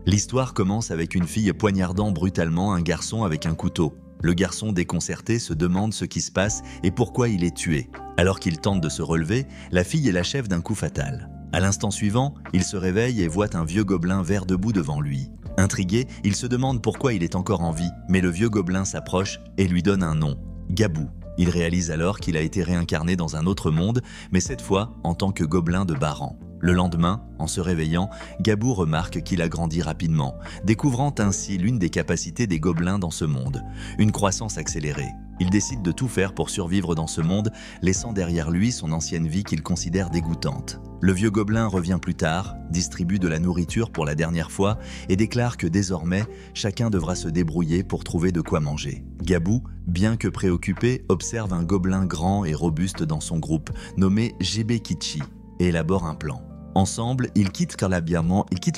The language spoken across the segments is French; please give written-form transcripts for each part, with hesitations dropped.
L'histoire commence avec une fille poignardant brutalement un garçon avec un couteau. Le garçon déconcerté se demande ce qui se passe et pourquoi il est tué. Alors qu'il tente de se relever, la fille l'achève d'un coup fatal. À l'instant suivant, il se réveille et voit un vieux gobelin vert debout devant lui. Intrigué, il se demande pourquoi il est encore en vie, mais le vieux gobelin s'approche et lui donne un nom, Gabou. Il réalise alors qu'il a été réincarné dans un autre monde, mais cette fois en tant que gobelin de Baran. Le lendemain, en se réveillant, Gabou remarque qu'il a grandi rapidement, découvrant ainsi l'une des capacités des gobelins dans ce monde, une croissance accélérée. Il décide de tout faire pour survivre dans ce monde, laissant derrière lui son ancienne vie qu'il considère dégoûtante. Le vieux gobelin revient plus tard, distribue de la nourriture pour la dernière fois et déclare que désormais, chacun devra se débrouiller pour trouver de quoi manger. Gabou, bien que préoccupé, observe un gobelin grand et robuste dans son groupe, nommé Gébé Kitchi, et élabore un plan. Ensemble, ils quittent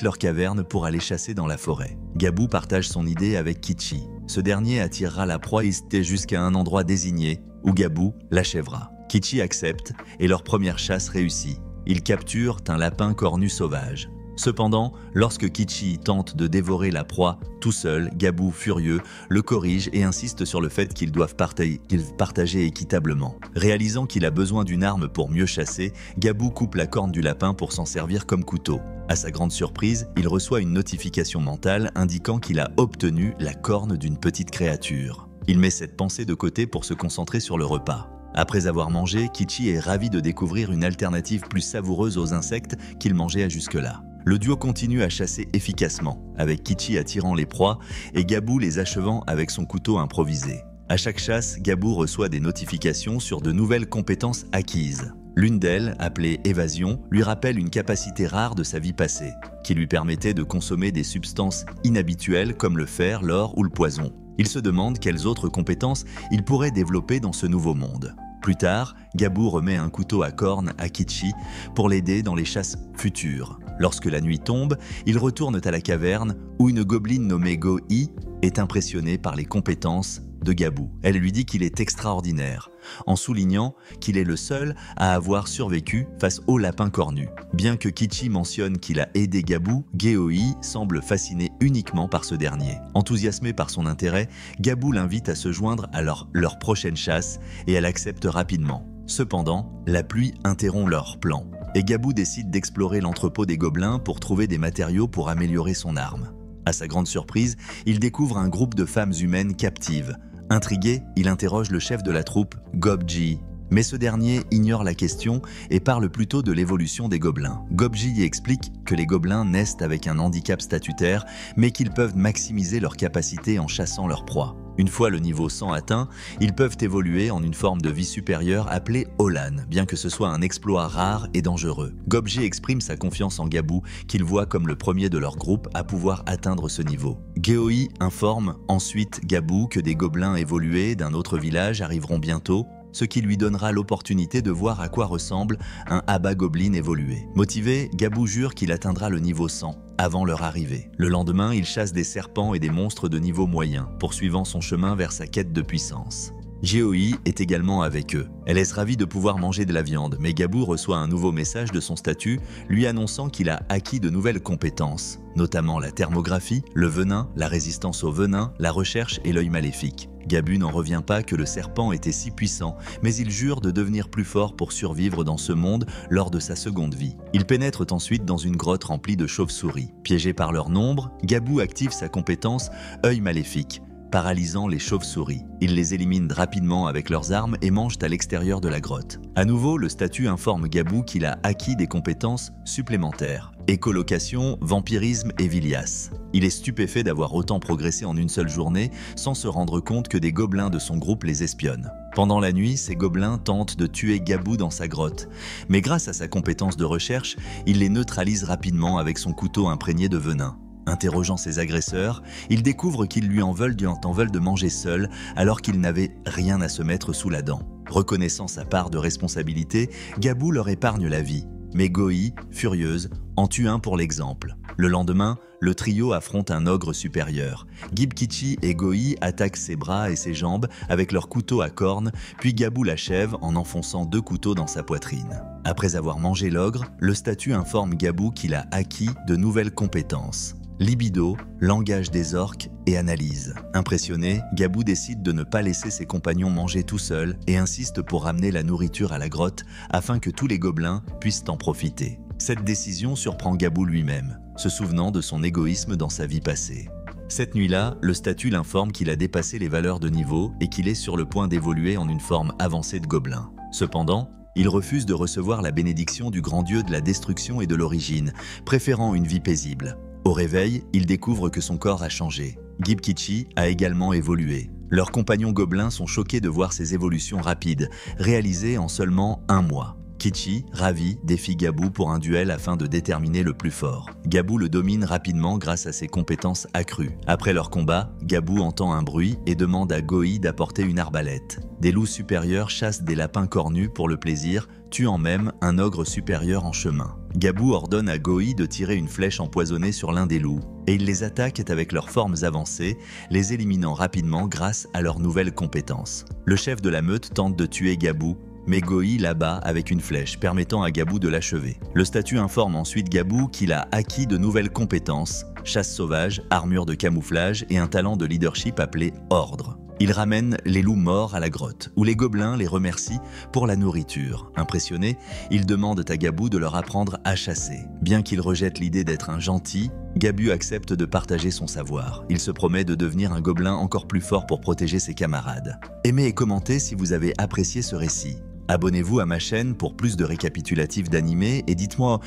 leur caverne pour aller chasser dans la forêt. Gabou partage son idée avec Kitchi. Ce dernier attirera la proie jusqu'à un endroit désigné où Gabou l'achèvera. Kitchi accepte et leur première chasse réussit. Ils capturent un lapin cornu sauvage. Cependant, lorsque Kitchi tente de dévorer la proie tout seul, Gabou, furieux, le corrige et insiste sur le fait qu'ils doivent partager équitablement. Réalisant qu'il a besoin d'une arme pour mieux chasser, Gabou coupe la corne du lapin pour s'en servir comme couteau. À sa grande surprise, il reçoit une notification mentale indiquant qu'il a obtenu la corne d'une petite créature. Il met cette pensée de côté pour se concentrer sur le repas. Après avoir mangé, Kitchi est ravi de découvrir une alternative plus savoureuse aux insectes qu'il mangeait jusque-là. Le duo continue à chasser efficacement, avec Kitchi attirant les proies et Gabou les achevant avec son couteau improvisé. À chaque chasse, Gabou reçoit des notifications sur de nouvelles compétences acquises. L'une d'elles, appelée Évasion, lui rappelle une capacité rare de sa vie passée, qui lui permettait de consommer des substances inhabituelles comme le fer, l'or ou le poison. Il se demande quelles autres compétences il pourrait développer dans ce nouveau monde. Plus tard, Gabou remet un couteau à cornes à Kitchi pour l'aider dans les chasses futures. Lorsque la nuit tombe, ils retournent à la caverne où une gobeline nommée Go-I est impressionnée par les compétences de Gabou. Elle lui dit qu'il est extraordinaire, en soulignant qu'il est le seul à avoir survécu face au lapin cornu. Bien que Kitchi mentionne qu'il a aidé Gabou, Goi semble fasciné uniquement par ce dernier. Enthousiasmé par son intérêt, Gabou l'invite à se joindre à leur prochaine chasse et elle accepte rapidement. Cependant, la pluie interrompt leur plan et Gabou décide d'explorer l'entrepôt des gobelins pour trouver des matériaux pour améliorer son arme. À sa grande surprise, il découvre un groupe de femmes humaines captives. Intrigué, il interroge le chef de la troupe, Gobji. Mais ce dernier ignore la question et parle plutôt de l'évolution des gobelins. Gobji explique que les gobelins naissent avec un handicap statutaire, mais qu'ils peuvent maximiser leurs capacités en chassant leur proie. Une fois le niveau 100 atteint, ils peuvent évoluer en une forme de vie supérieure appelée Olan, bien que ce soit un exploit rare et dangereux. Gobji exprime sa confiance en Gabou, qu'il voit comme le premier de leur groupe à pouvoir atteindre ce niveau. Goi informe ensuite Gabou que des gobelins évolués d'un autre village arriveront bientôt, ce qui lui donnera l'opportunité de voir à quoi ressemble un Haba-Goblin évolué. Motivé, Gabou jure qu'il atteindra le niveau 100 avant leur arrivée. Le lendemain, il chasse des serpents et des monstres de niveau moyen, poursuivant son chemin vers sa quête de puissance. Goi est également avec eux. Elle est ravie de pouvoir manger de la viande, mais Gabou reçoit un nouveau message de son statut, lui annonçant qu'il a acquis de nouvelles compétences, notamment la thermographie, le venin, la résistance au venin, la recherche et l'œil maléfique. Gabou n'en revient pas que le serpent était si puissant, mais il jure de devenir plus fort pour survivre dans ce monde lors de sa seconde vie. Ils pénètrent ensuite dans une grotte remplie de chauves-souris. Piégé par leur nombre, Gabou active sa compétence œil maléfique, paralysant les chauves-souris. Ils les éliminent rapidement avec leurs armes et mangent à l'extérieur de la grotte. À nouveau, le statut informe Gabou qu'il a acquis des compétences supplémentaires. Écolocation, vampirisme et vilias. Il est stupéfait d'avoir autant progressé en une seule journée sans se rendre compte que des gobelins de son groupe les espionnent. Pendant la nuit, ces gobelins tentent de tuer Gabou dans sa grotte. Mais grâce à sa compétence de recherche, il les neutralise rapidement avec son couteau imprégné de venin. Interrogeant ses agresseurs, il découvre qu'ils lui en veulent de manger seul alors qu'il n'avait rien à se mettre sous la dent. Reconnaissant sa part de responsabilité, Gabou leur épargne la vie. Mais Goi, furieuse, en tue un pour l'exemple. Le lendemain, le trio affronte un ogre supérieur. Gib-Kitchi et Goi attaquent ses bras et ses jambes avec leurs couteaux à cornes, puis Gabou l'achève en enfonçant 2 couteaux dans sa poitrine. Après avoir mangé l'ogre, le statut informe Gabou qu'il a acquis de nouvelles compétences. Libido, langage des orques et analyse. Impressionné, Gabou décide de ne pas laisser ses compagnons manger tout seul et insiste pour ramener la nourriture à la grotte afin que tous les gobelins puissent en profiter. Cette décision surprend Gabou lui-même, se souvenant de son égoïsme dans sa vie passée. Cette nuit-là, le statut l'informe qu'il a dépassé les valeurs de niveau et qu'il est sur le point d'évoluer en une forme avancée de gobelin. Cependant, il refuse de recevoir la bénédiction du grand dieu de la destruction et de l'origine, préférant une vie paisible. Au réveil, il découvre que son corps a changé. Gib-Kitchi a également évolué. Leurs compagnons gobelins sont choqués de voir ces évolutions rapides, réalisées en seulement un mois. Kitchi, ravi, défie Gabou pour un duel afin de déterminer le plus fort. Gabou le domine rapidement grâce à ses compétences accrues. Après leur combat, Gabou entend un bruit et demande à Gohi d'apporter une arbalète. Des loups supérieurs chassent des lapins cornus pour le plaisir, tuant même un ogre supérieur en chemin. Gabou ordonne à Gohi de tirer une flèche empoisonnée sur l'un des loups, et ils les attaquent avec leurs formes avancées, les éliminant rapidement grâce à leurs nouvelles compétences. Le chef de la meute tente de tuer Gabou, mais Gohi l'abat avec une flèche, permettant à Gabou de l'achever. Le statut informe ensuite Gabou qu'il a acquis de nouvelles compétences, chasse sauvage, armure de camouflage et un talent de leadership appelé ordre. Il ramène les loups morts à la grotte, où les gobelins les remercient pour la nourriture. Impressionnés, ils demandent à Gabou de leur apprendre à chasser. Bien qu'il rejette l'idée d'être un gentil, Gabou accepte de partager son savoir. Il se promet de devenir un gobelin encore plus fort pour protéger ses camarades. Aimez et commentez si vous avez apprécié ce récit. Abonnez-vous à ma chaîne pour plus de récapitulatifs d'animés et dites-moi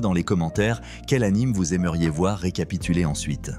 dans les commentaires quel anime vous aimeriez voir récapitulé ensuite.